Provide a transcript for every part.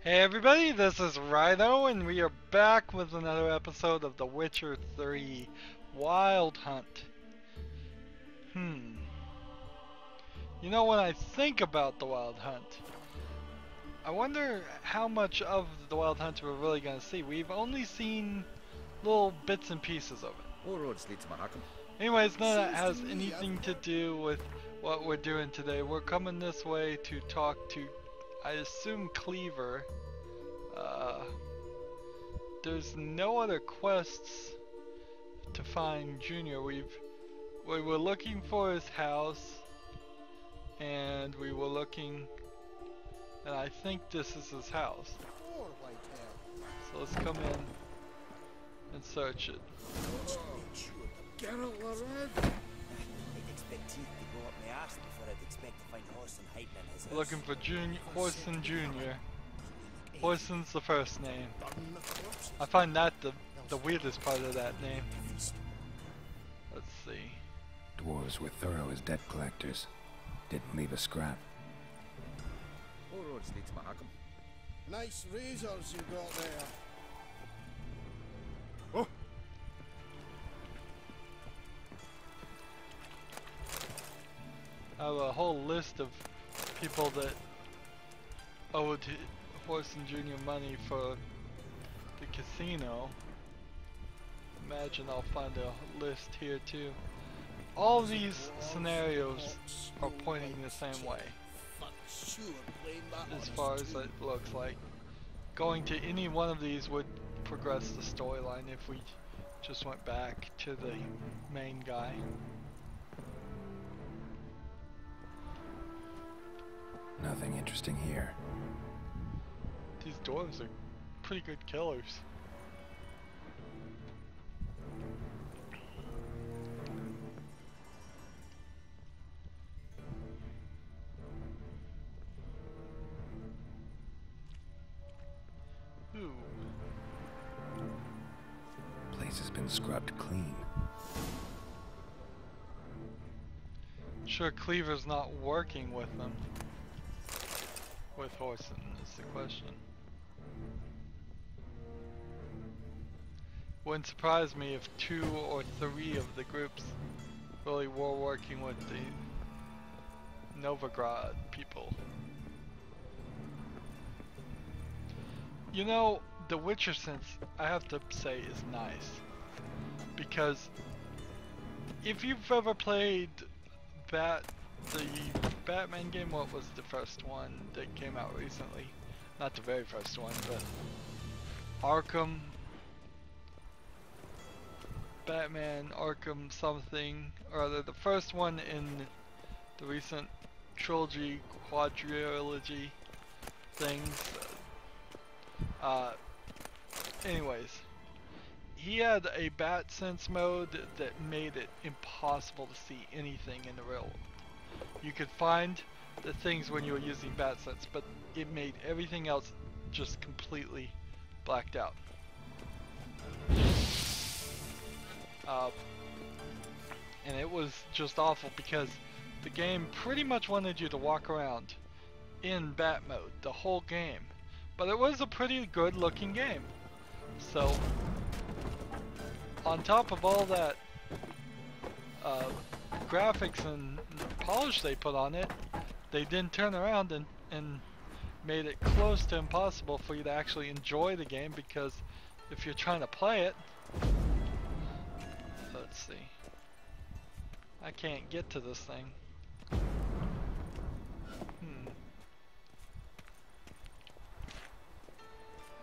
Hey everybody, this is Rydo, and we are back with another episode of The Witcher 3 Wild Hunt. Hmm. You know, when I think about the Wild Hunt, I wonder how much of the Wild Hunt we're really going to see. We've only seen little bits and pieces of it. All roads lead to Markham. Anyways, none of that has anything to do with what we're doing today. We're coming this way to talk to, I assume, Cleaver. There's no other quests to find Junior. We were looking for his house, and we were looking, and I think this is his house. So let's come in and search it. Geralt, lad. I'd expect teeth to go up my arse before I'd expect to find Horson hiding in his house. Looking for Horson Junior. Horson's the first name. I find that the weirdest part of that name. Let's see. Dwarves were thorough as debt collectors. Didn't leave a scrap. All roads lead to Markham. Nice razors you got there. Oh! I have a whole list of people that owed Horson Jr. money for the casino. Imagine I'll find a list here too. All of these scenarios are pointing the same way, as far as it looks like. Going to any one of these would progress the storyline if we just went back to the main guy. Nothing interesting here. These dwarves are pretty good killers. Ooh. Place has been scrubbed clean. Sure, Cleaver's not working with them. With Horson is the question. Wouldn't surprise me if 2 or 3 of the groups really were working with the Novigrad people. You know, the Witcher sense, I have to say, is nice. Because if you've ever played the Batman game, what was the first one that came out recently? Not the very first one, but Arkham, Batman, Arkham something or other. The first one in the recent trilogy, quadrilogy things. Anyways, he had a bat sense mode that made it impossible to see anything in the real world. You could find the things when you were using bat sense, but it made everything else just completely blacked out. And it was just awful because the game pretty much wanted you to walk around in bat mode the whole game. But it was a pretty good looking game. So, on top of all that graphics and polish they put on it, they didn't turn around and made it close to impossible for you to actually enjoy the game, because if you're trying to play it, let's see, I can't get to this thing.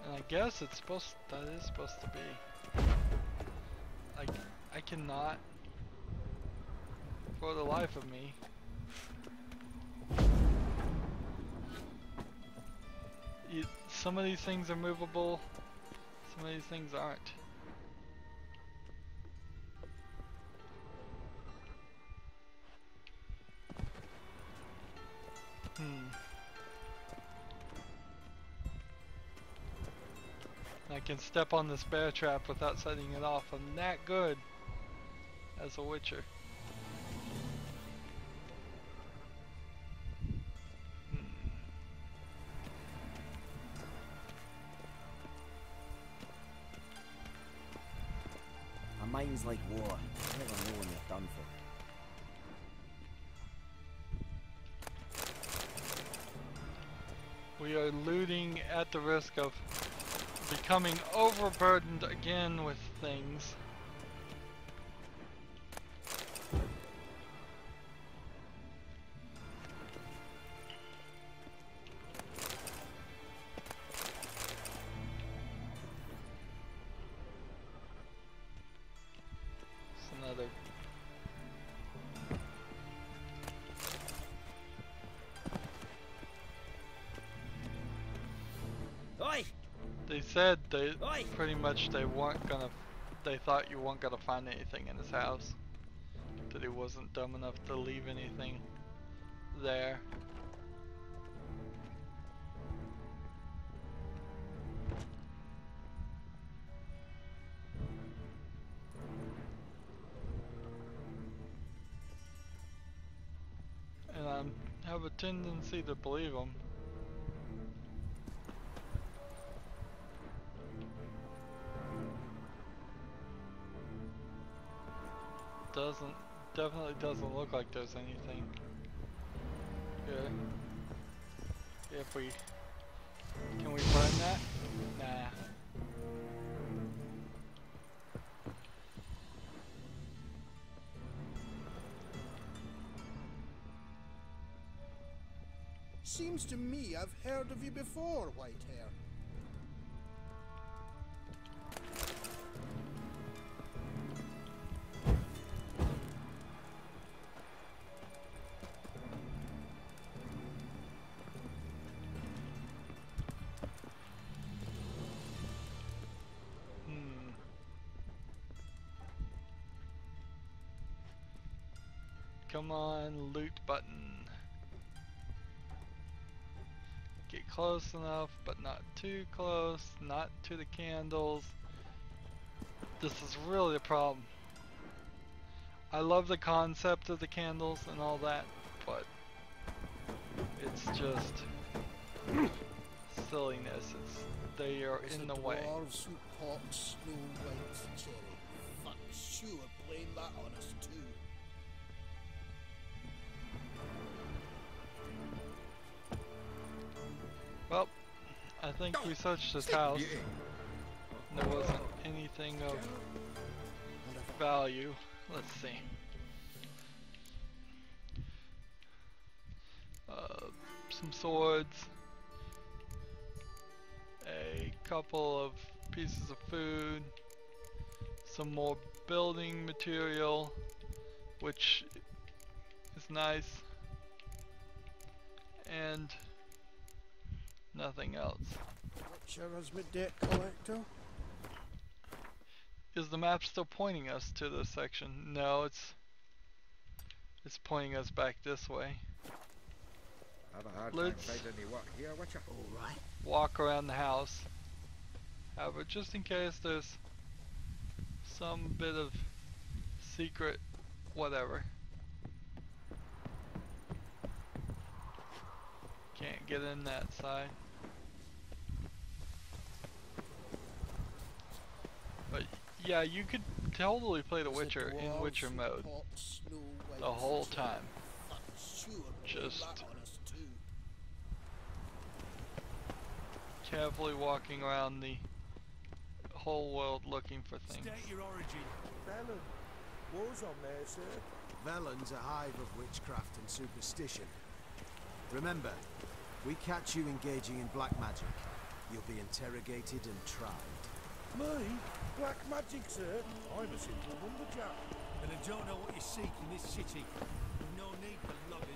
And I guess it's that is supposed to be. I cannot, for the life of me, some of these things are movable, some of these things aren't. I can step on this bear trap without setting it off. I'm that good as a Witcher. Mine's like war. You never know when you're done for. We are looting at the risk of becoming overburdened again with things. It's another. Oi! They said they Oi! pretty much they thought you weren't gonna find anything in his house. That he wasn't dumb enough to leave anything there. And I have a tendency to believe him. Definitely doesn't look like there's anything here. If we, can we burn that? Nah. Seems to me I've heard of you before, Whitehair. Come on, loot button. Get close enough, but not too close, not to the candles. This is really the problem. I love the concept of the candles and all that, but it's just silliness. They are in the way. Dwarves who pot Snow White's cherry. Fuck, sure, blame that on us too. Well, I think we searched his house. There wasn't anything of value. Let's see. Some swords. A couple of pieces of food. Some more building material, which is nice. And nothing else. Witcher as my debt collector? Is the map still pointing us to this section? No, it's pointing us back this way. Have a hard Let's time finding any work here, Witcher. Alright. walk around the house. However, just in case there's some bit of secret whatever. Can't get in that side. But yeah, you could totally play The Witcher in Witcher mode the whole time. Just carefully walking around the whole world looking for things. State your origin. Velen. War's on there, sir. Velen's a hive of witchcraft and superstition. Remember, we catch you engaging in black magic. You'll be interrogated and tried. Me? Black magic, sir? I'm a simple lumberjack. And I don't know what you seek in this city. No need for loggers.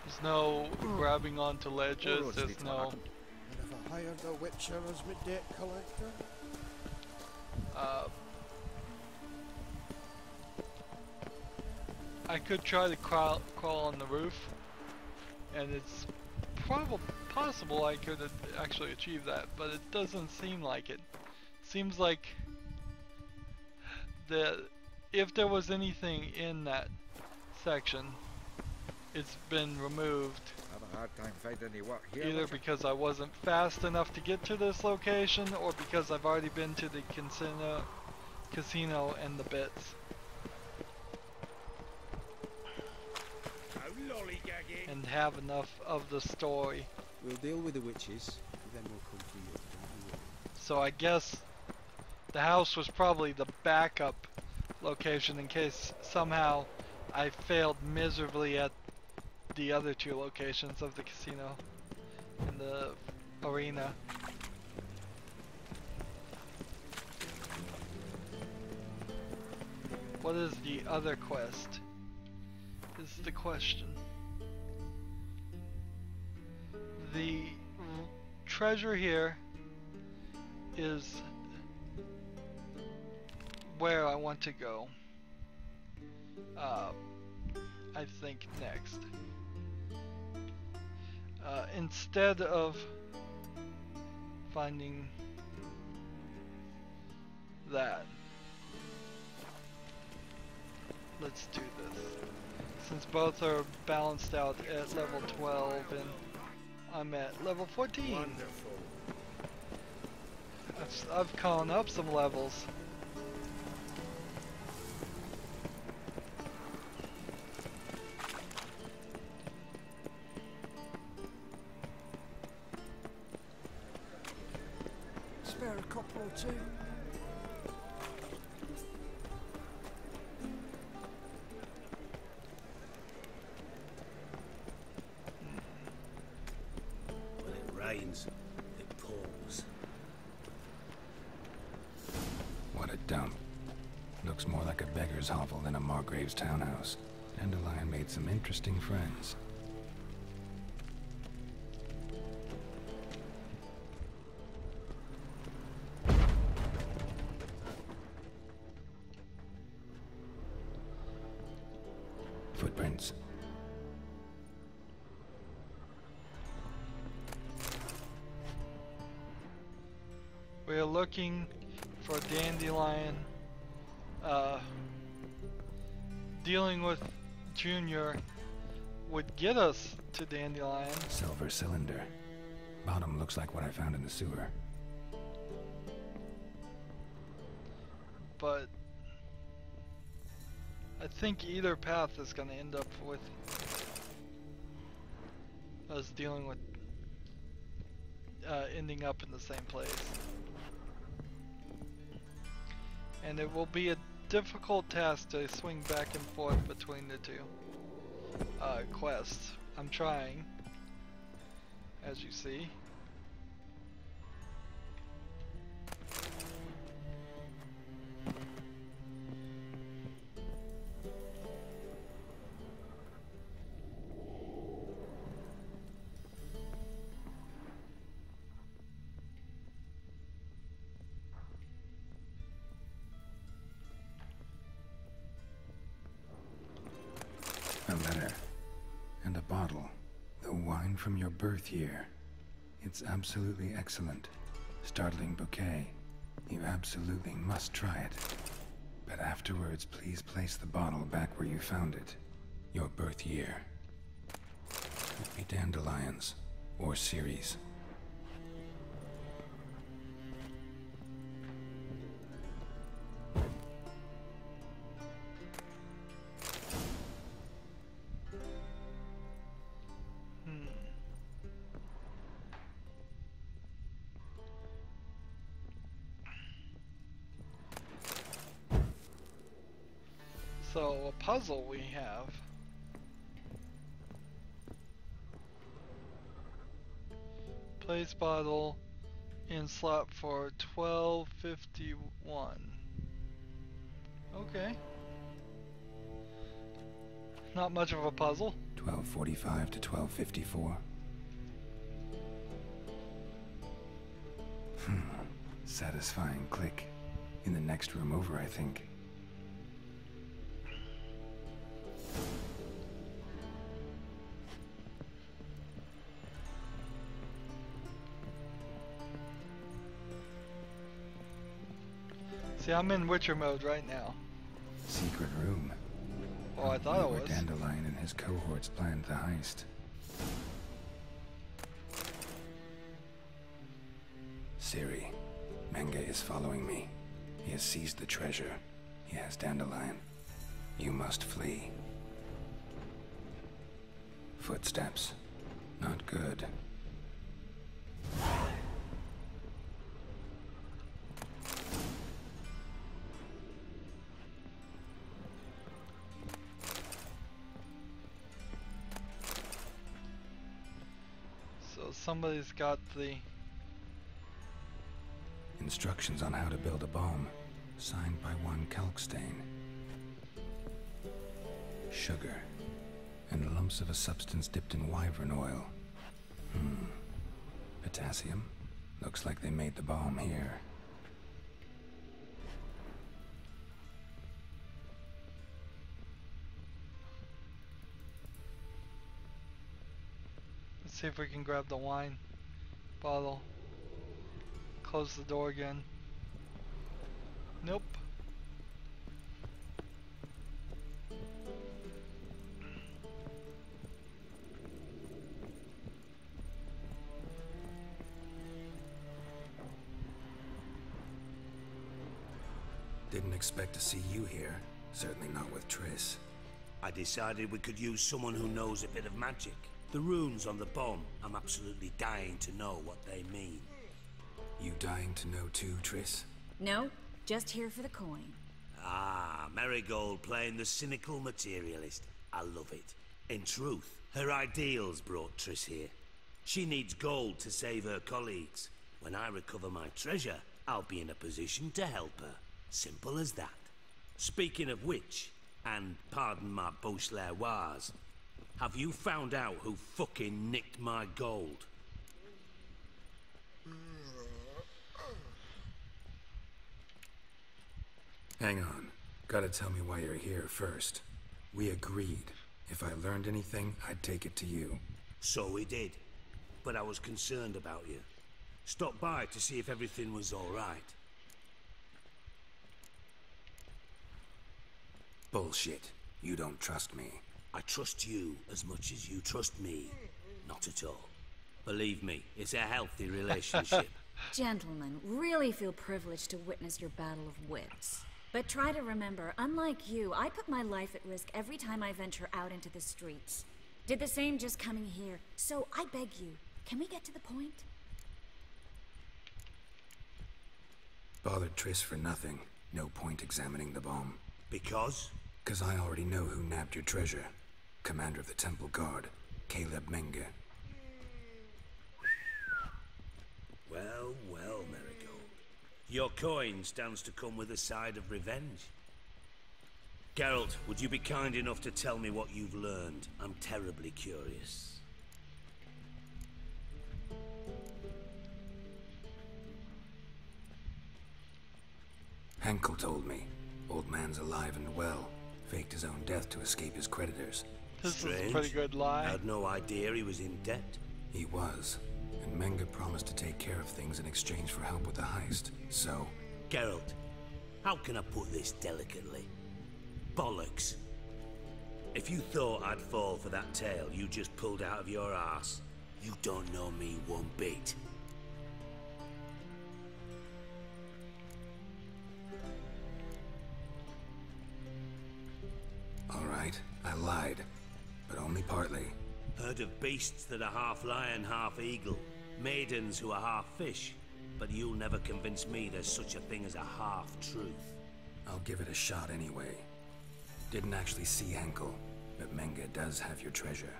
There's no grabbing onto ledges, there's no... And have I hired a Witcher as my debt collector? I could try to crawl on the roof, and it's possible I could actually achieve that, but it doesn't seem like it. Seems like if there was anything in that section, it's been removed. Have a hard time finding any work here. Either because I wasn't fast enough to get to this location, or because I've already been to the casino and the bits. No lollygagging. And have enough of the story. We'll deal with the witches, then we'll come for you. Don't you worry. So I guess the house was probably the backup location in case somehow I failed miserably at the other two locations of the casino and the arena. What is the other quest? Is the question. The treasure here is where I want to go. I think next. Instead of finding that, let's do this. Since both are balanced out at level 12 and I'm at level 14. Wonderful. I've gone up some levels. Spare a couple or two. When it rains, it pours. What a dump. Looks more like a beggar's hovel than a Margrave's townhouse. Dandelion made some interesting friends. Footprints. We're looking for Dandelion. Dealing with Junior would get us to Dandelion. Silver cylinder. Bottom looks like what I found in the sewer. But I think either path is going to end up with us dealing with ending up in the same place. And it will be a difficult task to swing back and forth between the two quests. I'm trying, as you see. A letter. And a bottle. The wine from your birth year. It's absolutely excellent. Startling bouquet. You absolutely must try it. But afterwards, please place the bottle back where you found it. Your birth year. Could be dandelions. Or Ceres. So, a puzzle we have. Place bottle in slot for 1251. Okay. Not much of a puzzle. 1245 to 1254. Satisfying click. In the next room over, I think. See, I'm in Witcher mode right now. Secret room. Oh, I thought it Where was. Dandelion and his cohorts planned the heist. Ciri, Menge is following me. He has seized the treasure. He has Dandelion. You must flee. Footsteps. Not good. So somebody's got the... Instructions on how to build a bomb. Signed by one Kalkstain. Sugar. And lumps of a substance dipped in wyvern oil. Potassium? Looks like they made the bomb here. Let's see if we can grab the wine bottle. Close the door again. Nope. Didn't expect to see you here. Certainly not with Triss. I decided we could use someone who knows a bit of magic. The runes on the bomb, I'm absolutely dying to know what they mean. You dying to know too, Triss? No, just here for the coin. Ah, Marigold playing the cynical materialist. I love it. In truth, her ideals brought Triss here. She needs gold to save her colleagues. When I recover my treasure, I'll be in a position to help her. Simple as that. Speaking of which, and pardon my Beauclervoise, have you found out who fucking nicked my gold? Hang on. Gotta tell me why you're here first. We agreed. If I learned anything, I'd take it to you. So we did. But I was concerned about you. Stopped by to see if everything was all right. Bullshit. You don't trust me. I trust you as much as you trust me. Not at all. Believe me, it's a healthy relationship. Gentlemen, really feel privileged to witness your battle of wits. But try to remember, unlike you, I put my life at risk every time I venture out into the streets. Did the same just coming here. So I beg you, can we get to the point? Bothered Triss for nothing. No point examining the bomb. Because? 'Cause I already know who nabbed your treasure. Commander of the Temple Guard, Caleb Menge. Well, well, Marigold. Your coin stands to come with a side of revenge. Geralt, would you be kind enough to tell me what you've learned? I'm terribly curious. Henkel told me. Old man's alive and well. Faked his own death to escape his creditors. This is a Strange. pretty good lie. I had no idea he was in debt. He was. And Menge promised to take care of things in exchange for help with the heist. So, Geralt, how can I put this delicately? Bollocks. If you thought I'd fall for that tale you just pulled out of your arse, you don't know me one bit. all right, I lied. But only partly. Heard of beasts that are half lion, half eagle. Maidens who are half fish. But you'll never convince me there's such a thing as a half-truth. I'll give it a shot anyway. Didn't actually see Henkel, but Menge does have your treasure.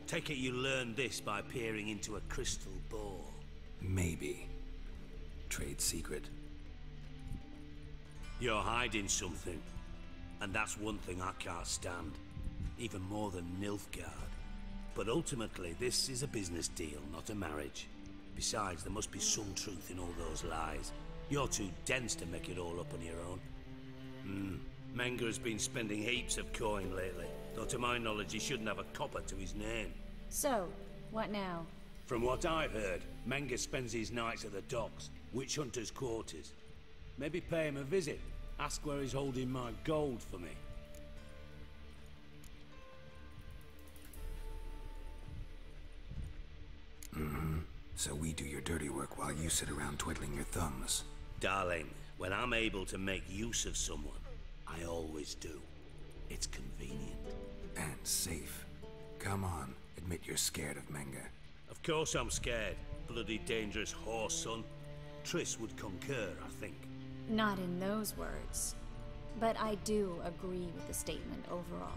Take it you learned this by peering into a crystal ball. Maybe. Trade secret. You're hiding something. And that's one thing I can't stand. Even more than Nilfgaard. But ultimately, this is a business deal, not a marriage. Besides, there must be some truth in all those lies. You're too dense to make it all up on your own. Menge has been spending heaps of coin lately. Though to my knowledge, he shouldn't have a copper to his name. So, what now? From what I've heard, Menge spends his nights at the docks, witch hunters' quarters. Maybe pay him a visit. Ask where he's holding my gold for me. So we do your dirty work while you sit around twiddling your thumbs. Darling, when I'm able to make use of someone, I always do. It's convenient. And safe. Come on, admit you're scared of Menga. Of course I'm scared. Bloody dangerous horse, son. Triss would concur, I think. Not in those words. But I do agree with the statement overall.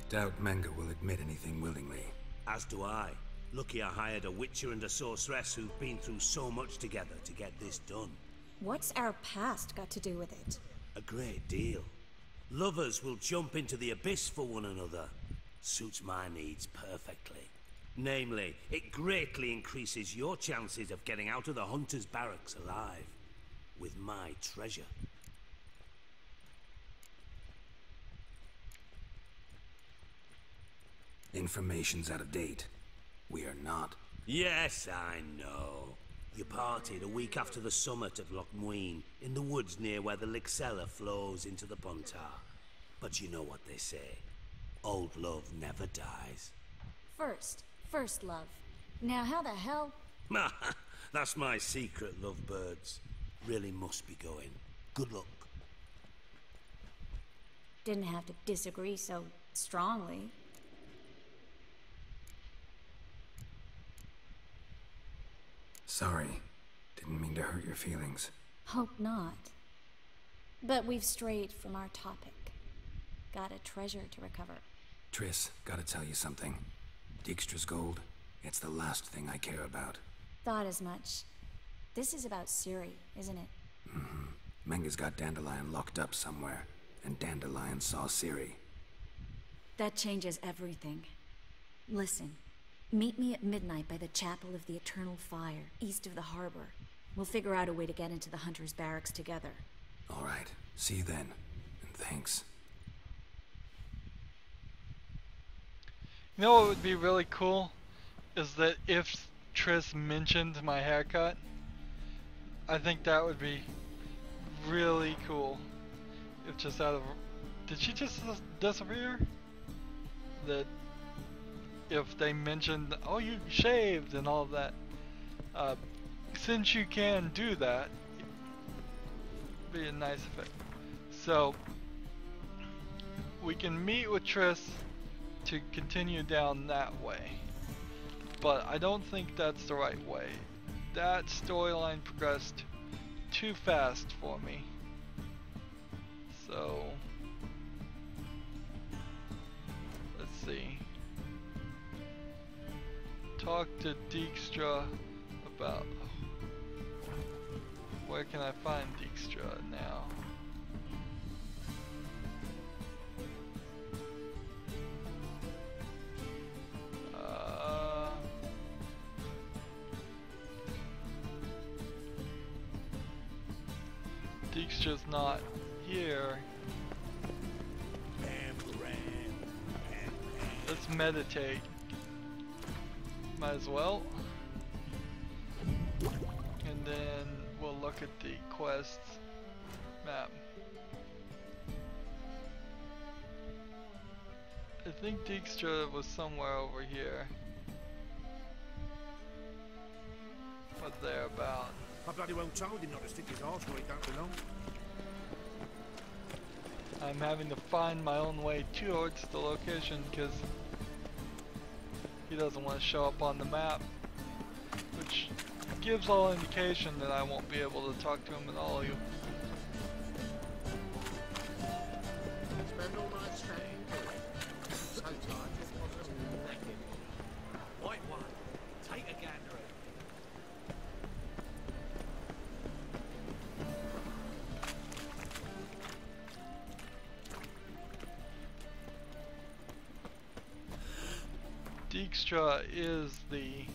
Doubt Menga will admit anything willingly. As do I. Lucky I hired a witcher and a sorceress who've been through so much together to get this done. What's our past got to do with it? A great deal. Lovers will jump into the abyss for one another. Suits my needs perfectly. Namely, it greatly increases your chances of getting out of the hunter's barracks alive. With my treasure. Information's out of date. We are not. Yes, I know. You parted a week after the summit at Loch Muine, in the woods near where the Lixella flows into the Pontar. But you know what they say. Old love never dies. First love. Now how the hell? That's my secret, lovebirds. Really must be going. Good luck. Didn't have to disagree so strongly. Sorry. Didn't mean to hurt your feelings. Hope not. But we've strayed from our topic. Got a treasure to recover. Triss, gotta tell you something. Dijkstra's gold, it's the last thing I care about. Thought as much. This is about Ciri, isn't it? Menga's got Dandelion locked up somewhere, and Dandelion saw Ciri. That changes everything. Listen, meet me at midnight by the Chapel of the Eternal Fire, east of the harbor. We'll figure out a way to get into the Hunter's barracks together. All right, see you then, and thanks. You know what would be really cool? Is that if Triss mentioned my haircut, I think that would be really cool. If just out of... Did she just disappear? That if they mentioned, oh, you shaved and all of that. Since you can do that, it'd be a nice effect. So, we can meet with Triss to continue down that way. But I don't think that's the right way. That storyline progressed too fast for me. So, let's see. Talk to Dijkstra about... Where can I find Dijkstra now? Dijkstra's not here. Let's meditate. Might as well. And then we'll look at the quests map. I think Dijkstra was somewhere over here. Or thereabout. I bloody well told him not to stick his arse where he don't belong. I'm having to find my own way towards the location because he doesn't want to show up on the map, which gives all indication that I won't be able to talk to him at all. Spend all night staying. So tired, naked. White one, take a gander at it. Dijkstra is the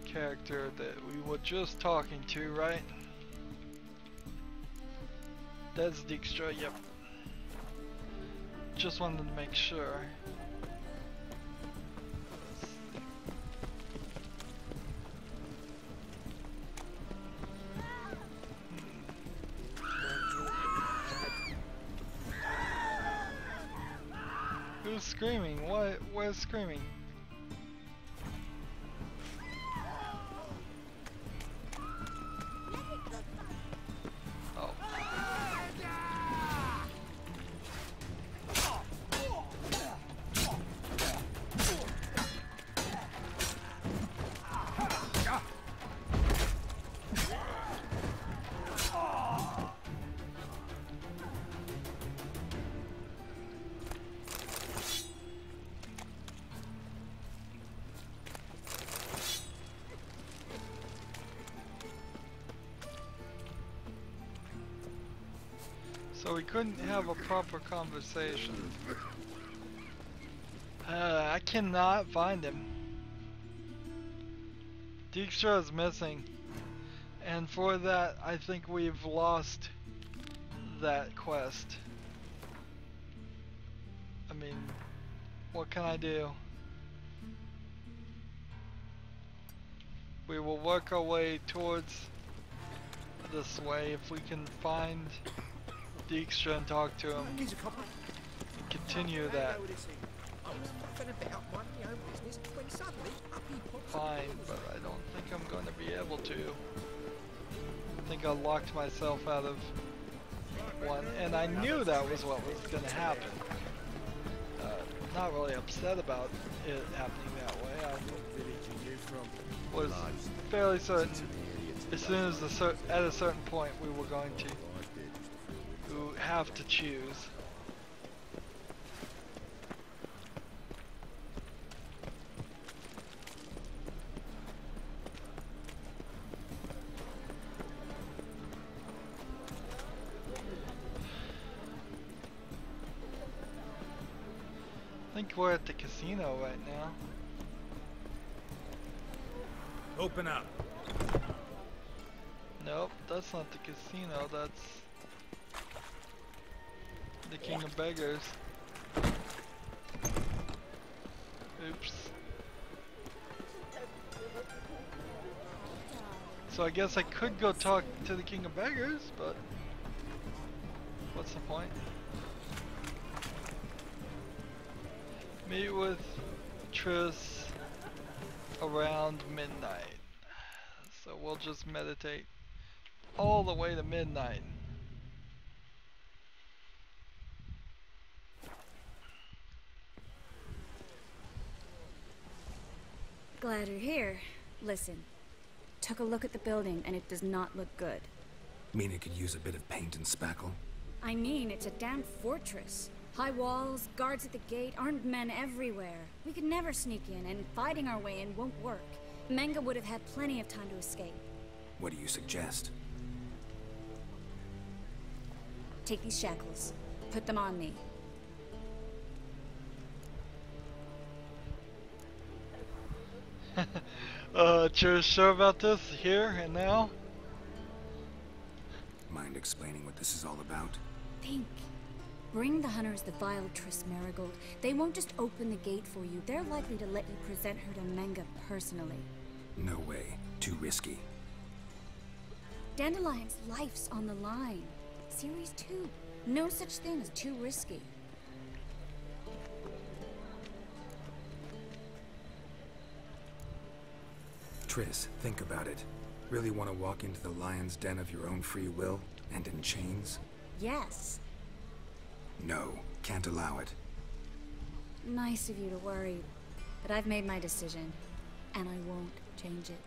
character that we were just talking to, right? That's Dijkstra, yep. Just wanted to make sure. Who's screaming? What? Where's screaming? Oh. So we couldn't have a proper conversation. I cannot find him. Dijkstra is missing. And for that, I think we've lost that quest. I mean, what can I do? We will work our way towards this way if we can find Dijkstra and talk to him. He's a copper. And continue that. I was puffing about minding my own business when suddenly up he pops. Fine, but I don't think I'm going to be able to. I think I locked myself out of one, and I knew that was what was going to happen. Not really upset about it happening that way. I was fairly certain as soon as at a certain point we were going to have to choose. I think we're at the casino right now. Open up. Nope, that's not the casino, that's the King of Beggars. Oops. So I guess I could go talk to the King of Beggars, but what's the point? Meet with Triss around midnight. So we'll just meditate all the way to midnight. Glad you're here. Listen, took a look at the building and it does not look good. Mean it could use a bit of paint and spackle? I mean, it's a damn fortress. High walls, guards at the gate, armed men everywhere. We could never sneak in, and fighting our way in won't work. Menga would have had plenty of time to escape. What do you suggest? Take these shackles. Put them on me. Sure about this here and now? Mind explaining what this is all about? Think. Bring the hunters the vile Triss Marigold. They won't just open the gate for you. They're likely to let you present her to Menga personally. No way. Too risky. Dandelion's life's on the line. Series 2. No such thing as too risky. Triss, think about it. Really want to walk into the lion's den of your own free will, and in chains? Yes. No, can't allow it. Nice of you to worry, but I've made my decision, and I won't change it.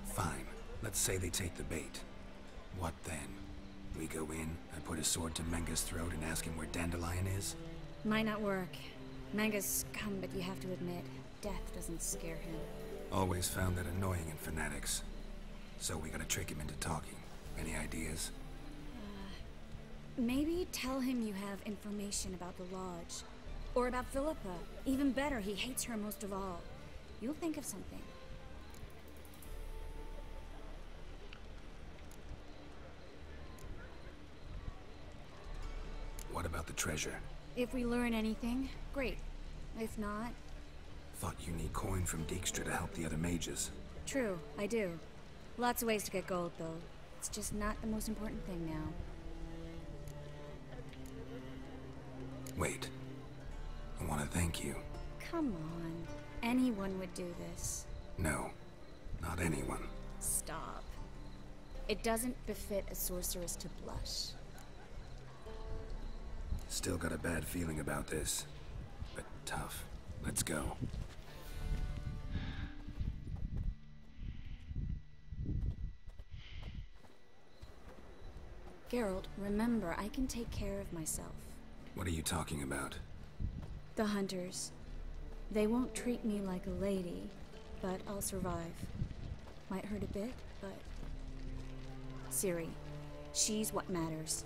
Fine. Let's say they take the bait. What then? We go in, I put a sword to Menga's throat and ask him where Dandelion is? Might not work. Menga's scum, but you have to admit, death doesn't scare him. Always found that annoying in fanatics. So we gotta trick him into talking. Any ideas? Maybe tell him you have information about the Lodge. Or about Philippa. Even better, he hates her most of all. You'll think of something. What about the treasure? If we learn anything, great. If not... Thought you need coin from Dijkstra to help the other mages. True, I do. Lots of ways to get gold, though. It's just not the most important thing now. Wait. I want to thank you. Come on. Anyone would do this. No, not anyone. Stop. It doesn't befit a sorceress to blush. Still got a bad feeling about this. But tough. Let's go. Geralt, remember, I can take care of myself. What are you talking about? The hunters. They won't treat me like a lady, but I'll survive. Might hurt a bit, but... Ciri, she's what matters.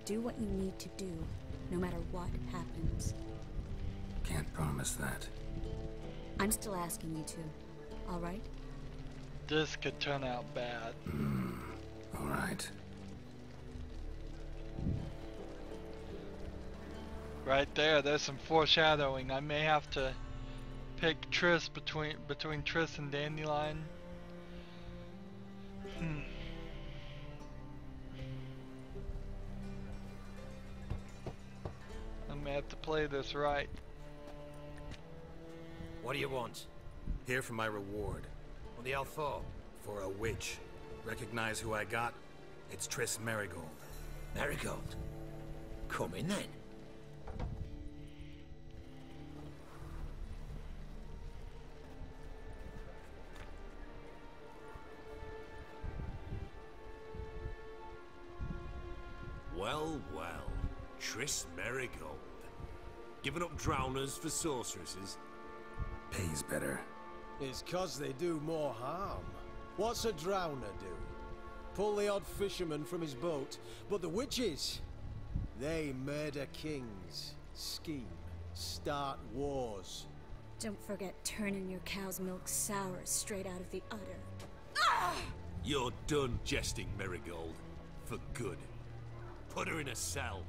Do what you need to do, no matter what happens. Can't promise that. I'm still asking you to, alright? This could turn out bad. Alright. Right there's some foreshadowing. I may have to pick Triss between Triss and Dandelion. I may have to play this right. What do you want? Here for my reward. What the hell for? For a witch. Recognize who I got? It's Triss Merigold. Merigold? Come in then. Well, well. Triss Merigold. Giving up drowners for sorceresses? Pays better. It's 'cause they do more harm. What's a drowner do? Pull the odd fisherman from his boat. But the witches, they murder kings, scheme, start wars. Don't forget turning your cow's milk sour straight out of the udder. You're done jesting, Merigold. For good. Put her in a cell.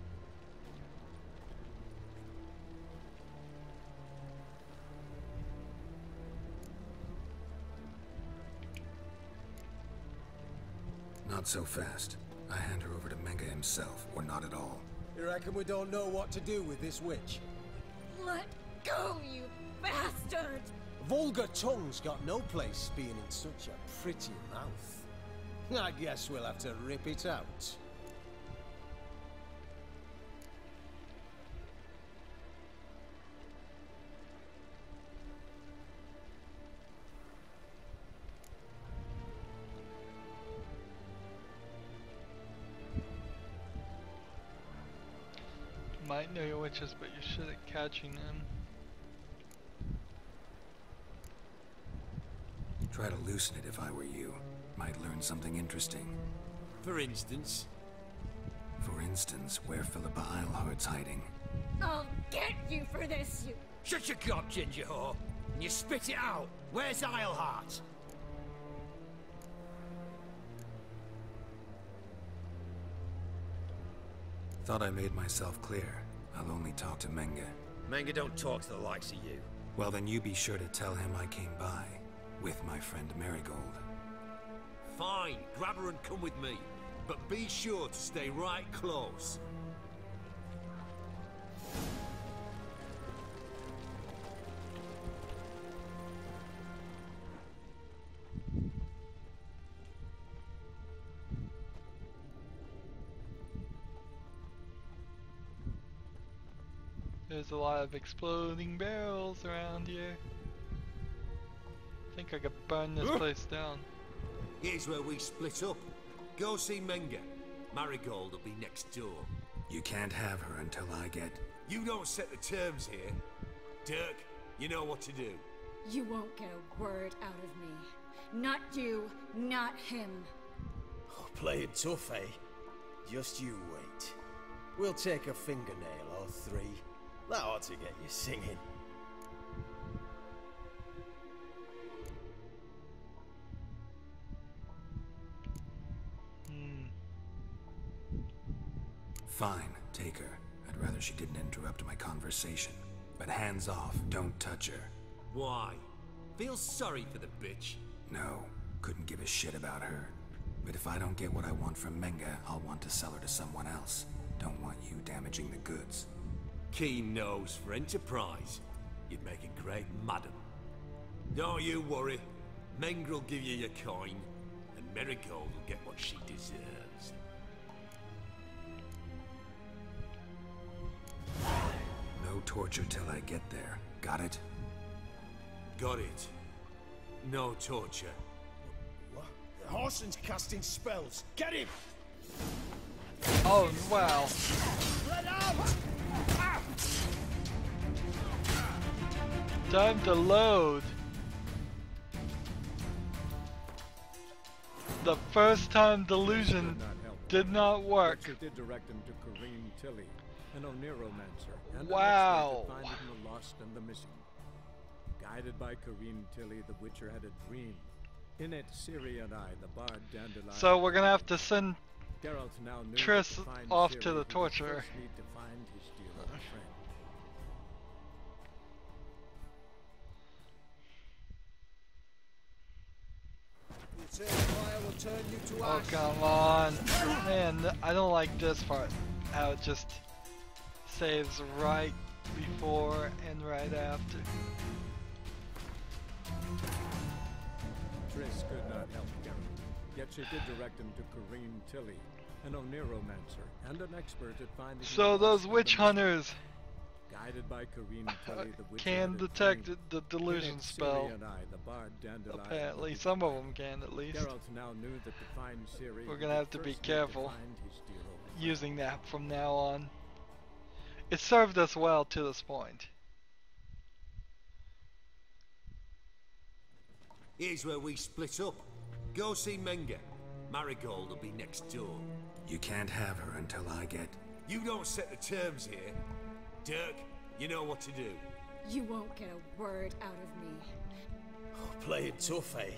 Not so fast. I hand her over to Menge himself, or not at all. You reckon we don't know what to do with this witch? Let go, you bastard! Vulgar tongue's got no place being in such a pretty mouth. I guess we'll have to rip it out. Might know your witches, but you're shit at catching them. Try to loosen it if I were you. Might learn something interesting. For instance? For instance, where Philippa Eilhart's hiding. I'll get you for this, you... Shut your gob, ginger whore, and you spit it out. Where's Eilhart? Thought I made myself clear. I'll only talk to Menge. Menge don't talk to the likes of you. Well, then you be sure to tell him I came by. With my friend Merigold. Fine, grab her and come with me. But be sure to stay right close. There's a lot of exploding barrels around here. I think I could burn this place down. Here's where we split up. Go see Menge. Marigold will be next door. You can't have her until I get... You don't set the terms here. Dirk, you know what to do. You won't get a word out of me. Not you, not him. Oh, playing tough, eh? Just you wait. We'll take a fingernail or three. That ought to get you singing. Fine, take her. I'd rather she didn't interrupt my conversation. But hands off, don't touch her. Why? Feel sorry for the bitch? No, couldn't give a shit about her. But if I don't get what I want from Menge, I'll want to sell her to someone else. Don't want you damaging the goods. Keen nose for enterprise. You'd make a great madam. Don't you worry. Mengrel give you your coin, and Marigold will get what she deserves. No torture till I get there. Got it? Got it. No torture. What? Horson's casting spells. Get him! Oh, wow. Let out! Time to load. The first time delusion did not work. But you did direct him to Kareem Tilly, an Oniromancer, and Wow. an expert at finding the lost and the missing. Guided by Kareem Tilly, the Witcher had a dream. In it, Ciri and I, the bard Dandelion. So we're gonna have to send Geralt now knew Triss that to find off Ciri, to the he would torturer. first need to find his dear old friend. The eternal fire will turn you to Oh, ash. come on. Man, I don't like this part. How it just saves right before and right after. Triss could not help Geralt, yet she did direct him to Kareem Tilly, an Oniromancer, and an expert at finding So the those lost and witch the missing. hunters Guided by Kareem Tilly, the Witcher can had a detect dream. the delusion In it, spell. Ciri and I, the bard Dandelion, Apparently, would be some of together. them can at least. Geralt now knew that to find Ciri, We're he gonna would have to be first need to careful find his dear old friend. using that from now on. It served us well to this point. Here's where we split up. Go see Menga. Marigold will be next door. You can't have her until I get... You don't set the terms here. Dirk, you know what to do. You won't get a word out of me. Play it tough, eh?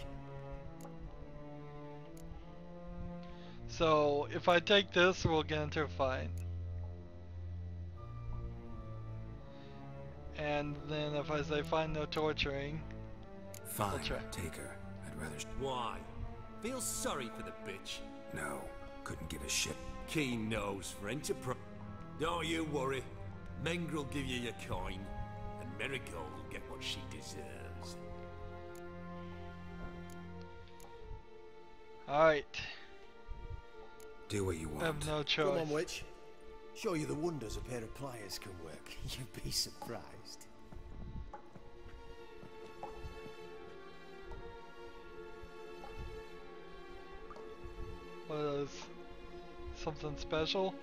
So if I take this, we'll get into a fight. And then if I say find no torturing, Fine, try. take her. I'd rather... Why? Feel sorry for the bitch. No, couldn't give a shit. Keen nose for enterprise. Don't you worry. Mengrel give you your coin, and Marigold will get what she deserves. alright, Do what you I have want. no Come choice. on, witch. Show you the wonders a pair of pliers can work. You'd be surprised. What is something special?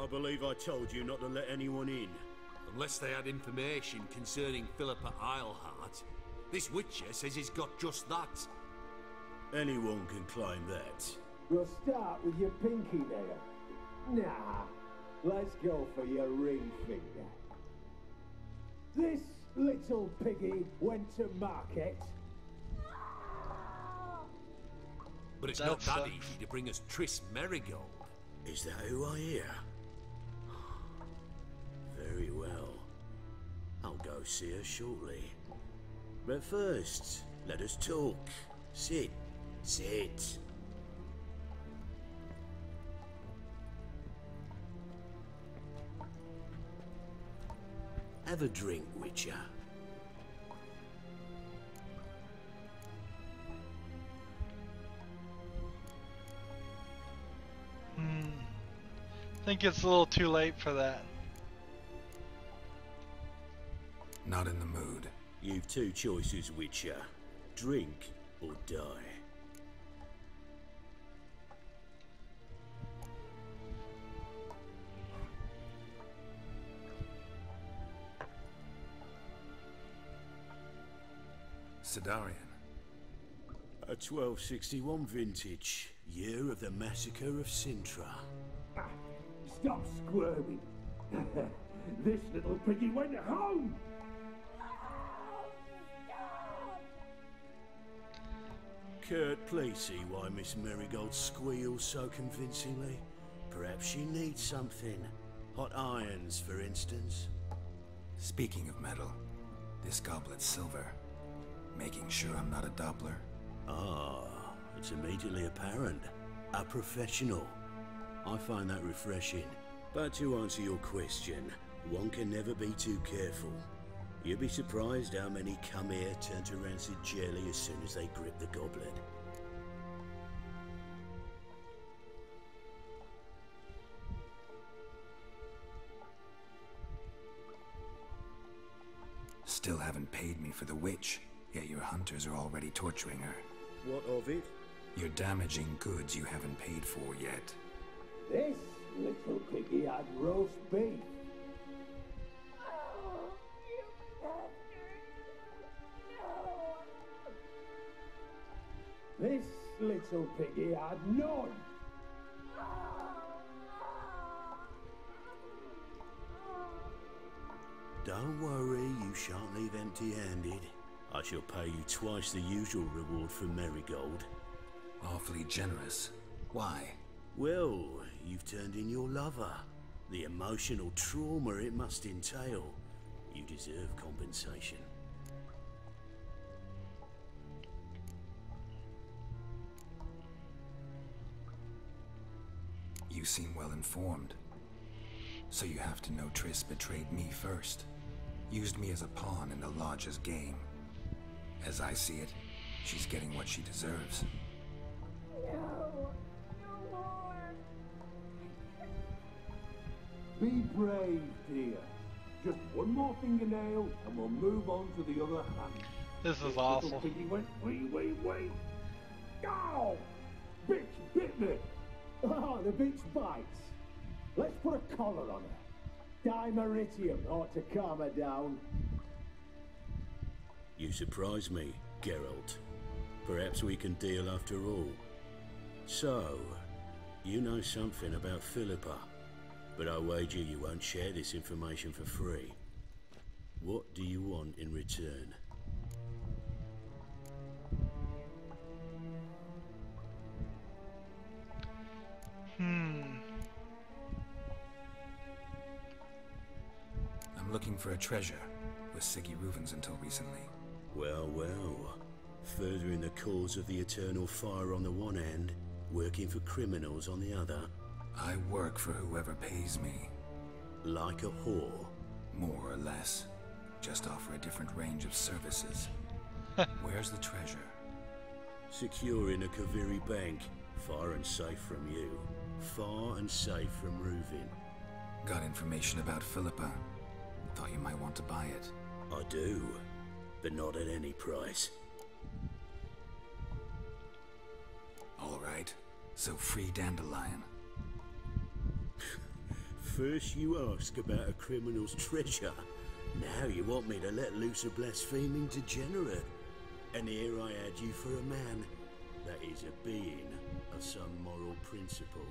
I believe I told you not to let anyone in. Unless they had information concerning Philippa Eilhart. This Witcher says he's got just that. Anyone can claim that. We'll start with your pinky nail. Nah, let's go for your ring finger. This little piggy went to market. But it's That not that sucks. easy to bring us Triss Marigold. Is that who I hear? Very well. I'll go see her shortly. But first, let us talk. Sit. Sit. Have a drink, Witcher. Think it's a little too late for that. Not in the mood. You've two choices, Witcher. Drink or die. Sidarian. A 1261 vintage, year of the massacre of Sintra. Stop squirming. This little piggy went home. Kurt, please see why Miss Marigold squeals so convincingly. Perhaps she needs something. Hot irons, for instance. Speaking of metal, this goblet's silver. Making sure I'm not a Doppler. Ah, it's immediately apparent. A professional. I find that refreshing. But to answer your question, one can never be too careful. You'd be surprised how many come here turn to rancid jelly as soon as they grip the goblet. Still haven't paid me for the witch, yet your hunters are already torturing her. What of it? You're damaging goods you haven't paid for yet. This little piggy had roast beef. This little piggy had none. Don't worry, you shan't leave empty-handed. I shall pay you twice the usual reward for Marigold. Awfully generous. Why? Well, you've turned in your lover. The emotional trauma it must entail. You deserve compensation. You seem well informed. So you have to know Triss betrayed me first. Used me as a pawn in the Lodge's game. As I see it, she's getting what she deserves. No, no more. Be brave, dear. Just one more fingernail and we'll move on to the other hand. This is awful. Piggy went, wait. Ow! Bitch bit me. Oh, the bitch bites. Let's put a collar on her. Dimeritium ought to calm her down. You surprise me, Geralt. Perhaps we can deal after all. So, you know something about Philippa, but I wager you won't share this information for free. What do you want in return? I'm looking for a treasure. Was Siggy Reuven's until recently. Well, well. Furthering the cause of the eternal fire on the one hand, working for criminals on the other. I work for whoever pays me. Like a whore? More or less. Just offer a different range of services. Where's the treasure? Secure in a Kaviri bank. Far and safe from you. Far and safe from Reuven. Got information about Philippa. Thought you might want to buy it. I do, but not at any price. All right, so free Dandelion. First you ask about a criminal's treasure. Now you want me to let loose a blaspheming degenerate. And here I had you for a man. That is a being of some moral principle.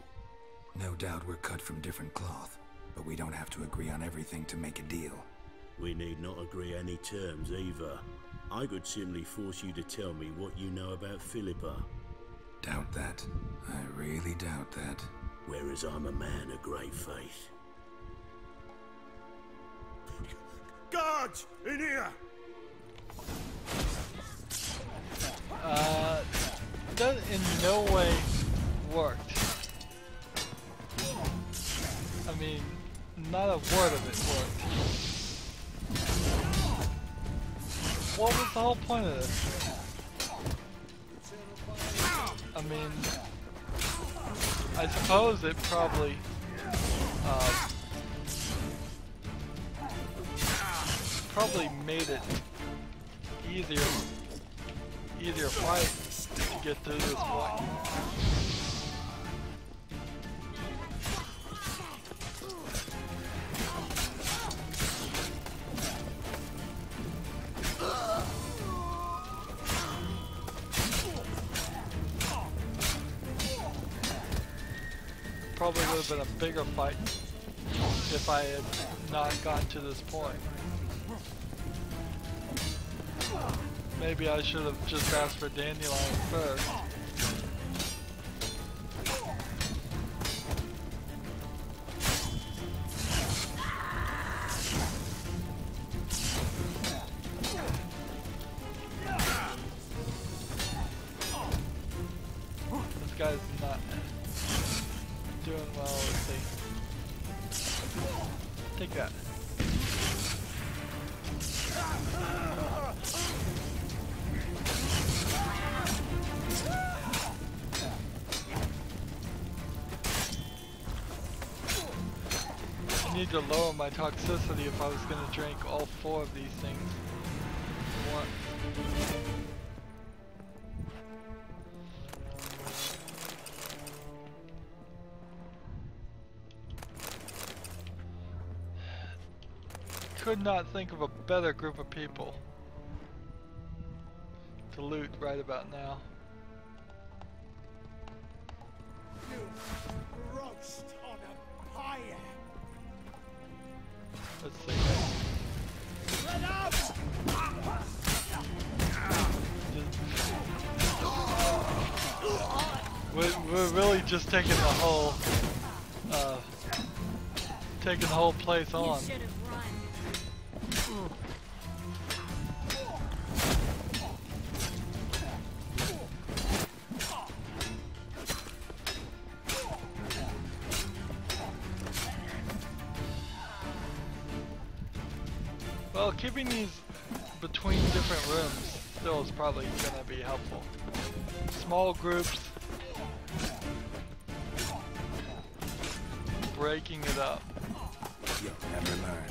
No doubt we're cut from different cloth, but we don't have to agree on everything to make a deal. We need not agree any terms either. I could simply force you to tell me what you know about Philippa. Doubt that. I really doubt that. Whereas I'm a man of great faith. Guards! In here! That in no way worked. I mean, not a word of it worked. What was the whole point of this? I mean, I suppose it probably made it easier fight to get through this point. Probably would have been a bigger fight if I had not gotten to this point. Maybe I should have just asked for Dandelion first. guy's not doing well. Let's see. Take that. I need to lower my toxicity if I was going to drink all 4 of these things at once. Could not think of a better group of people to loot right about now. You roast on a pyre. Let's see. Let out! We're really just taking the whole place on. You should have run. Well, keeping these between different rooms still is probably gonna be helpful. Small groups, breaking it up. You'll never learn.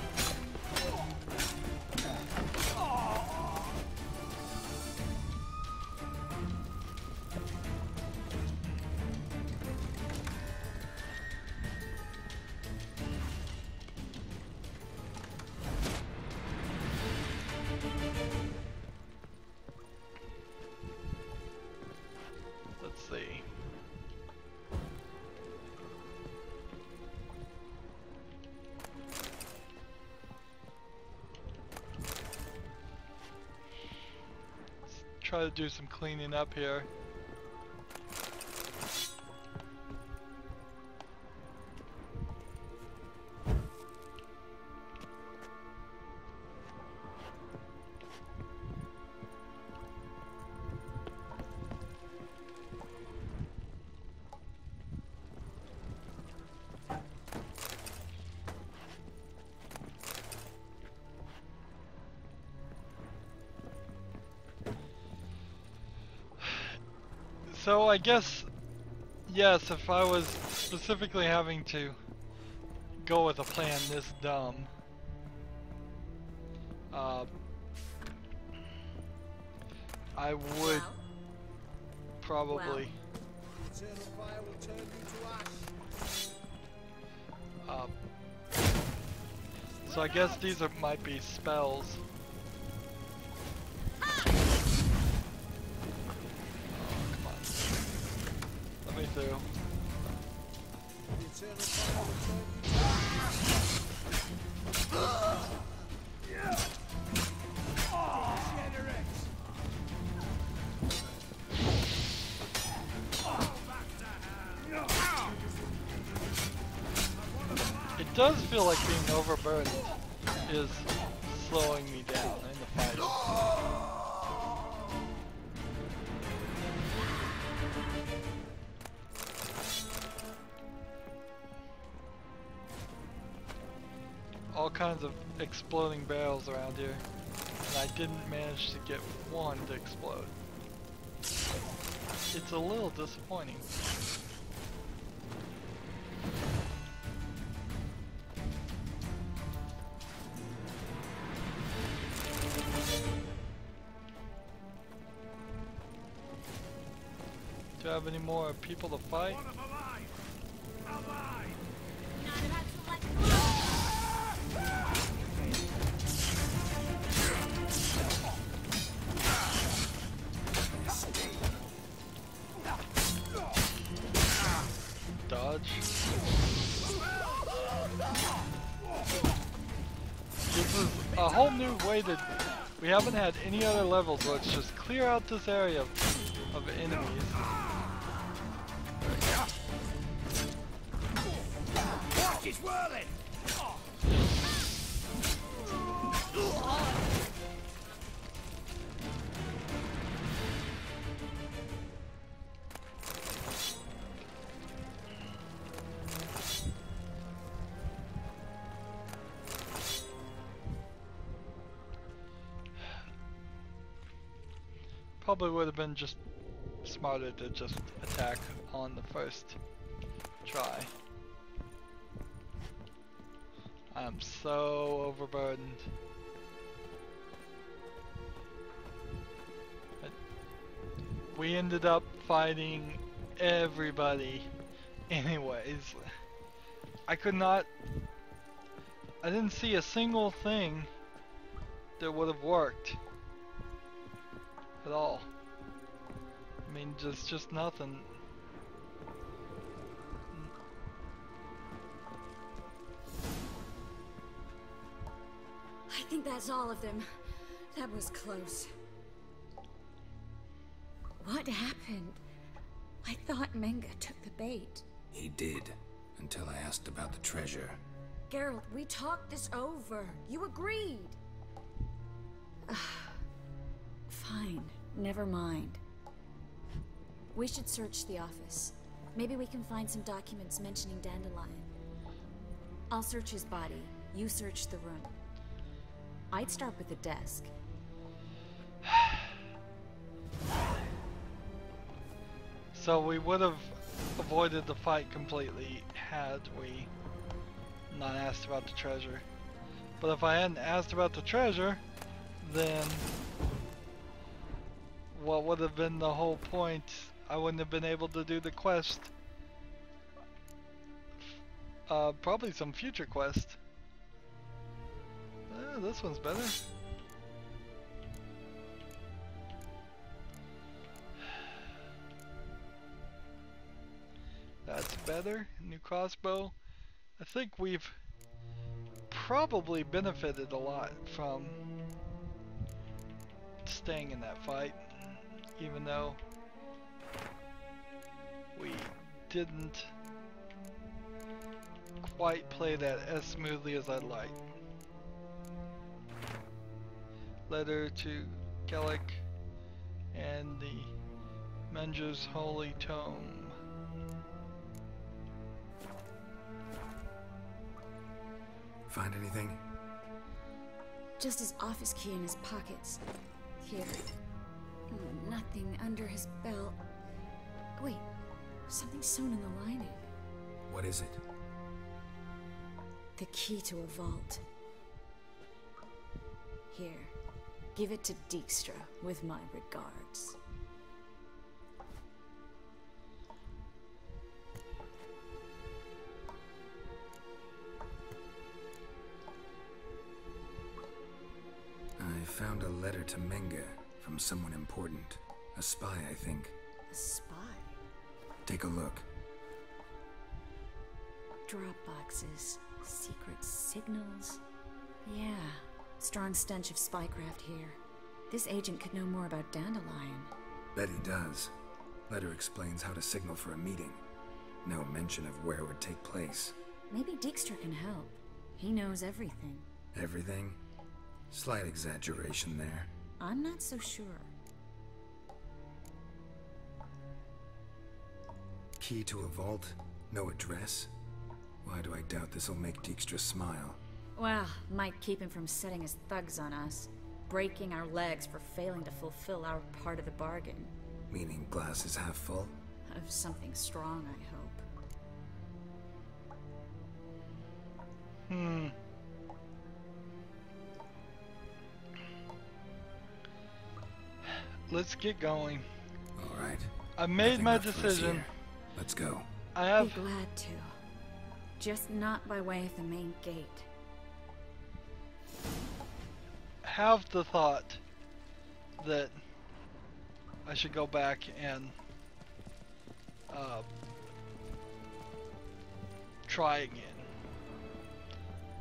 Let's see. Let's try to do some cleaning up here. So I guess, yes, if I was specifically having to go with a plan this dumb, I would probably so I guess these might be spells. Through. It does feel like being overburdened is slowing me down in the fight. All kinds of exploding barrels around here, and I didn't manage to get one to explode. It's a little disappointing. Do you have any more people to fight? Dodge. This is a whole new way to... We haven't had any other levels where it's just clear out this area of enemies. He's whirling! Probably would have been just smarter to just attack on the first try. I'm so overburdened. But we ended up fighting everybody anyways. I didn't see a single thing that would have worked at all. I mean, just nothing. I think that's all of them. That was close. What happened? I thought Menga took the bait. He did, until I asked about the treasure. Geralt, we talked this over. You agreed. Fine, never mind. We should search the office. Maybe we can find some documents mentioning Dandelion. I'll search his body. You search the room. I'd start with the desk. So we would have avoided the fight completely had we not asked about the treasure. But if I hadn't asked about the treasure, then what would have been the whole point? I wouldn't have been able to do the quest. Probably some future quest. This one's better. That's better. New crossbow. I think we've probably benefited a lot from staying in that fight, even though we didn't quite play that as smoothly as I'd like. Letter to Kellic and the Menger's Holy Tome. Find anything? Just his office key in his pockets. Here. Nothing under his belt. Wait, something sewn in the lining. What is it? The key to a vault. Here. Give it to Dijkstra with my regards. I found a letter to Menga from someone important. A spy, I think. A spy? Take a look. Drop boxes, secret signals. Yeah, strong stench of spycraft here. This agent could know more about Dandelion. Bet he does. Letter explains how to signal for a meeting. No mention of where it would take place. Maybe Dijkstra can help. He knows everything. Everything? Slight exaggeration there. I'm not so sure. Key to a vault? No address? Why do I doubt this'll make Dijkstra smile? Well, might keep him from setting his thugs on us. Breaking our legs for failing to fulfill our part of the bargain. Meaning glass is half full? Of something strong, I hope. Let's get going. All right. I made my decision. Let's go. I have. Be glad to. Just not by way of the main gate. Have the thought that I should go back and try again.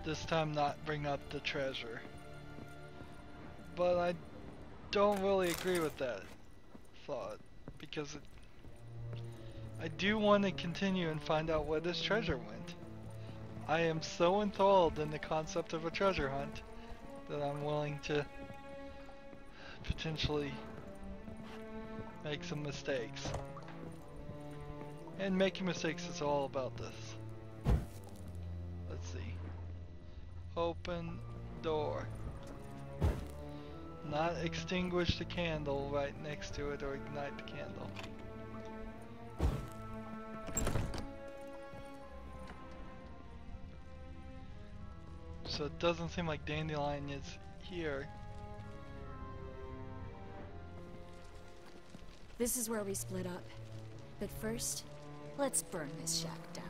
This time not bring up the treasure. But I don't really agree with that thought because I do want to continue and find out where this treasure went. I am so enthralled in the concept of a treasure hunt that I'm willing to potentially make some mistakes. And making mistakes is all about this. Let's see. Open door. Not extinguish the candle right next to it or ignite the candle. So it doesn't seem like Dandelion is here. This is where we split up. But first, let's burn this shack down.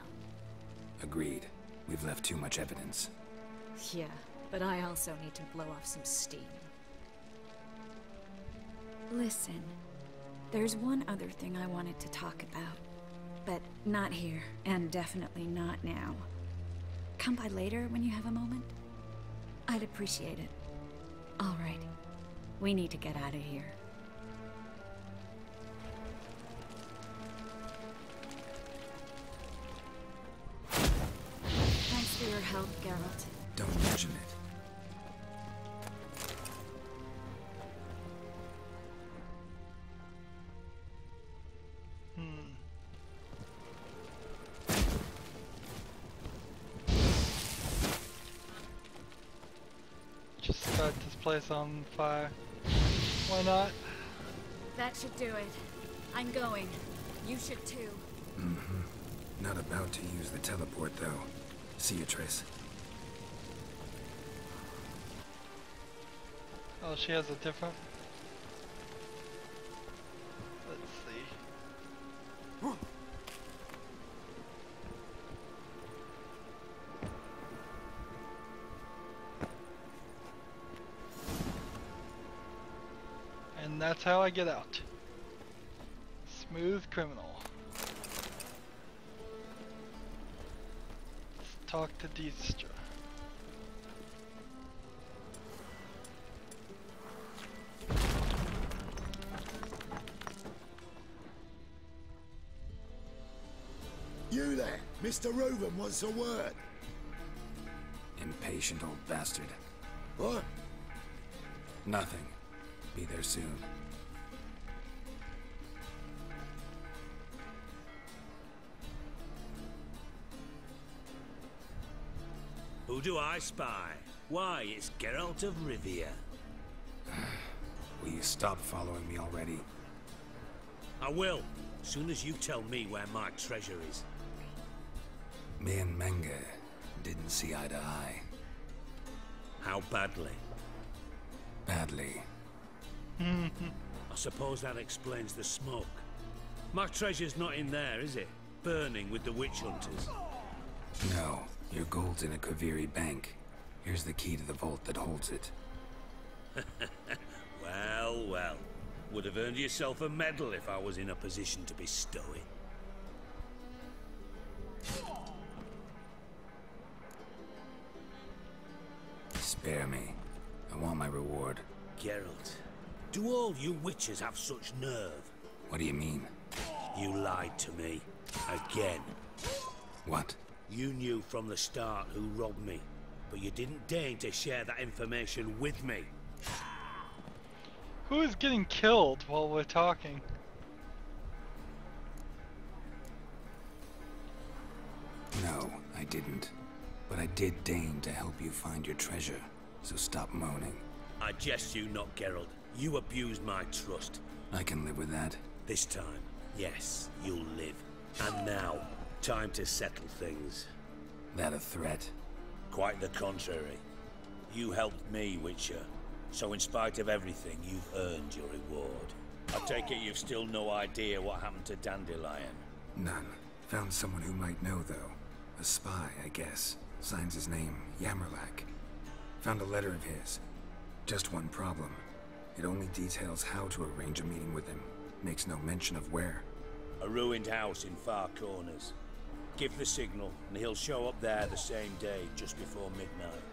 Agreed. We've left too much evidence. Yeah, but I also need to blow off some steam. Listen, there's one other thing I wanted to talk about. But not here, and definitely not now. Come by later when you have a moment? I'd appreciate it. All right. We need to get out of here. Thanks for your help, Geralt. Don't mention it. Just start this place on fire. Why not? That should do it. I'm going. You should too. Mm-hmm. Not about to use the teleport, though. See you, Triss. Oh, she has a different... Let's see. And that's how I get out. Smooth criminal. Let's talk to Dijkstra. You there, Mr. Reuben wants a word. Impatient old bastard. What? Nothing. Be there soon. Who do I spy? Why, it's Geralt of Rivia. Will you stop following me already? I will, soon as you tell me where my treasure is. Me and Menge didn't see eye to eye. How badly? Badly. I suppose that explains the smoke. My treasure's not in there, is it? Burning with the witch hunters. No, your gold's in a Kaviri bank. Here's the key to the vault that holds it. Well, well. Would have earned yourself a medal if I was in a position to bestow it. Spare me. I want my reward. Geralt, do all you witches have such nerve? What do you mean? You lied to me. Again. What? You knew from the start who robbed me, but you didn't deign to share that information with me. Who is getting killed while we're talking? No, I didn't. But I did deign to help you find your treasure, so stop moaning. I jest you not, Geralt. You abused my trust. I can live with that. This time, yes, you'll live. And now, time to settle things. That a threat? Quite the contrary. You helped me, Witcher. So in spite of everything, you've earned your reward. I take it you've still no idea what happened to Dandelion? None. Found someone who might know, though. A spy, I guess. Signs his name, Yammerlack. Found a letter of his. Just one problem. It only details how to arrange a meeting with him. Makes no mention of where. A ruined house in Far Corners. Give the signal, and he'll show up there the same day, just before midnight.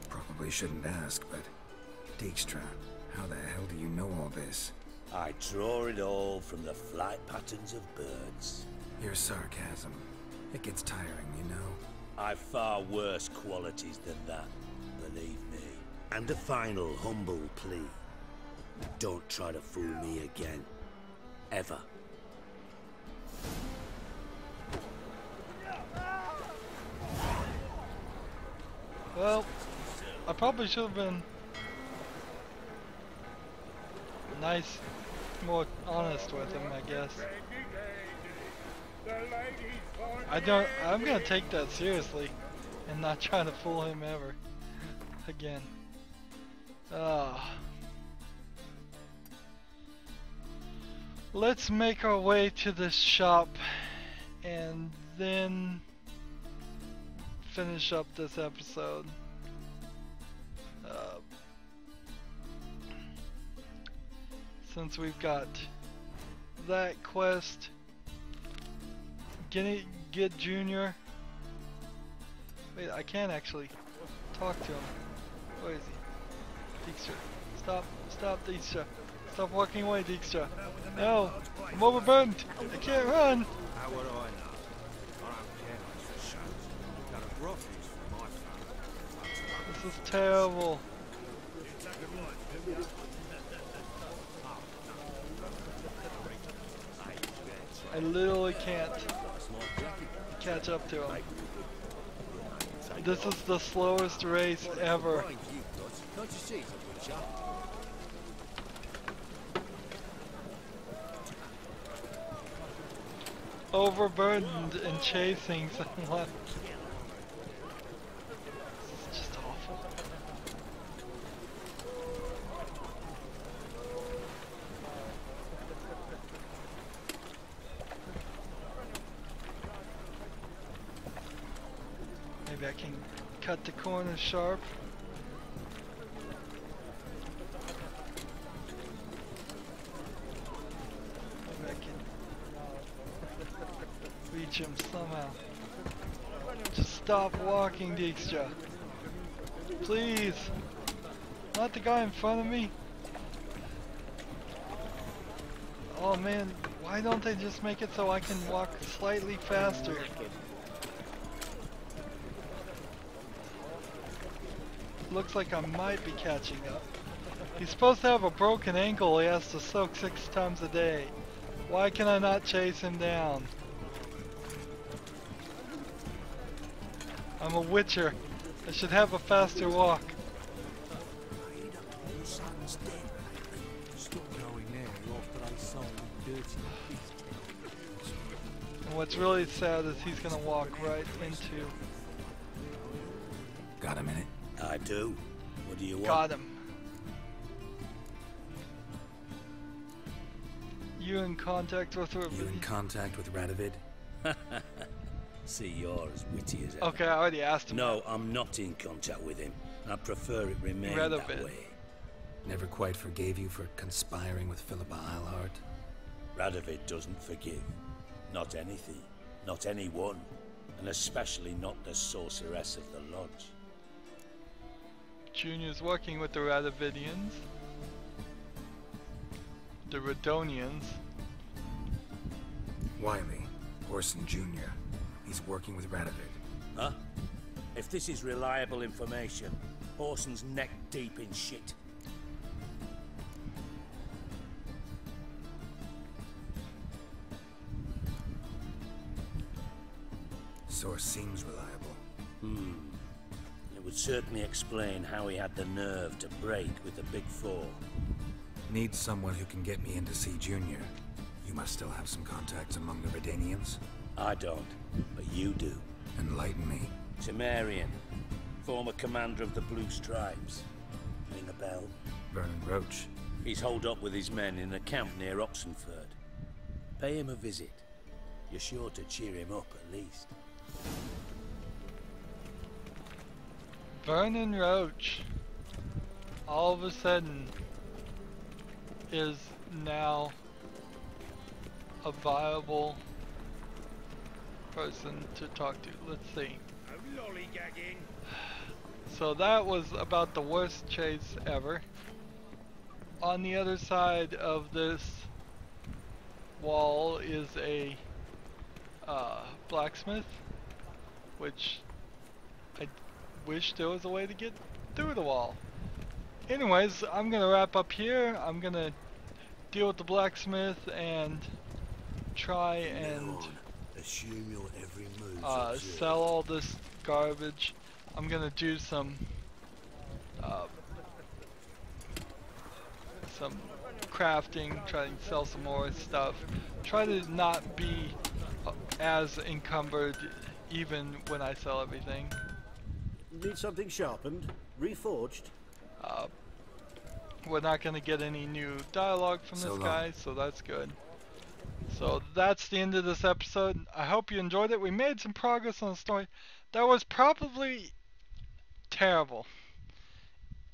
Probably shouldn't ask, but... Dijkstra, how the hell do you know all this? I draw it all from the flight patterns of birds. Your sarcasm. It gets tiring, you know? I've far worse qualities than that, believe me. And a final humble plea. Don't try to fool me again. Ever. Well, I probably should have been nice, more honest with him, I guess. I'm gonna take that seriously and not try to fool him ever again. Let's make our way to this shop and then finish up this episode. Since we've got that quest, get Junior. Wait, I can't actually talk to him. Where is he? Dijkstra. Stop, Dijkstra. Stop walking away, Dijkstra. No, I'm overburdened. I can't run. How would I know? I don't care much for shows. Got a brothels for my family. This is terrible. I literally can't catch up to him. This is the slowest race ever. Don't you see it's a good shot? Overburdened and chasing someone. This is just awful. Maybe I can cut the corner sharp. Maybe I can reach him somehow. Just stop walking, Dijkstra. Please. Not the guy in front of me. Oh man, why don't they just make it so I can walk slightly faster? Looks like I might be catching up. He's supposed to have a broken ankle he has to soak 6 times a day. Why can I not chase him down? I'm a witcher. I should have a faster walk. And what's really sad is he's gonna walk right into... Got a minute? I do. What do you want? Got him. You in contact with her? You in contact with Radovid? See, you're as witty as ever. Okay, I already asked him. No, I'm not in contact with him. I prefer it remain that way. Never quite forgave you for conspiring with Philippa Eilhart? Radovid doesn't forgive. Not anything. Not anyone. And especially not the sorceress of the Lodge. Junior's working with the Radovidians. The Rydonians. Wiley, Orson Jr. He's working with Radovid. Huh? If this is reliable information, Orson's neck deep in shit. Source seems reliable. It would certainly explain how he had the nerve to break with the Big Four. Need someone who can get me in to see Junior. You must still have some contacts among the Rydanians. I don't, but you do. Enlighten me. Temerian, former commander of the Blue Stripes. Ring a bell? Vernon Roach. He's holed up with his men in a camp near Oxenford. Pay him a visit. You're sure to cheer him up at least. Vernon Roach, all of a sudden, is now a viable person to talk to. Let's see. So that was about the worst chase ever. On the other side of this wall is a blacksmith, which I wish there was a way to get through the wall. Anyways, I'm gonna wrap up here. I'm gonna deal with the blacksmith and try and assume your every move. sell all this garbage. I'm gonna do some crafting, try and sell some more stuff. Try to not be as encumbered even when I sell everything. Need something sharpened? Reforged? We're not going to get any new dialogue from this guy, so that's good. So that's the end of this episode. I hope you enjoyed it. We made some progress on the story. That was probably terrible.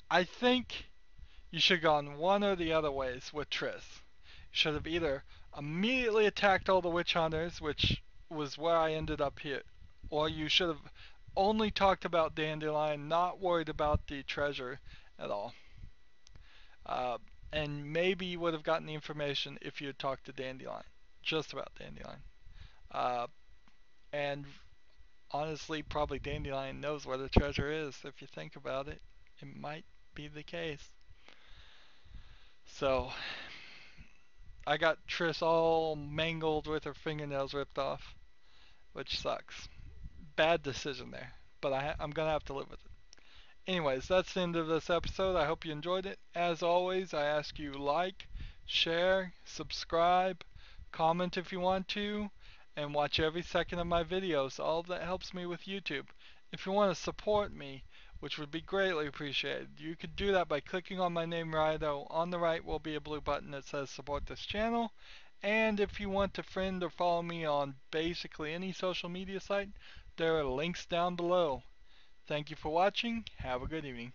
I think you should have gone one or the other ways with Triss. You should have either immediately attacked all the witch hunters, which was where I ended up here, or you should have only talked about Dandelion, not worried about the treasure at all. And maybe you would have gotten the information if you had talked to Dandelion, just about Dandelion. And honestly, probably Dandelion knows where the treasure is. If you think about it, it might be the case. So, I got Triss all mangled with her fingernails ripped off, which sucks. Bad decision there, but I'm gonna have to live with it. Anyways, that's the end of this episode. I hope you enjoyed it. As always, I ask you like, share, subscribe, comment if you want to, and watch every second of my videos. All of that helps me with YouTube. If you want to support me, which would be greatly appreciated, you could do that by clicking on my name, Rydo. On the right will be a blue button that says support this channel. And if you want to friend or follow me on basically any social media site, there are links down below. Thank you for watching. Have a good evening.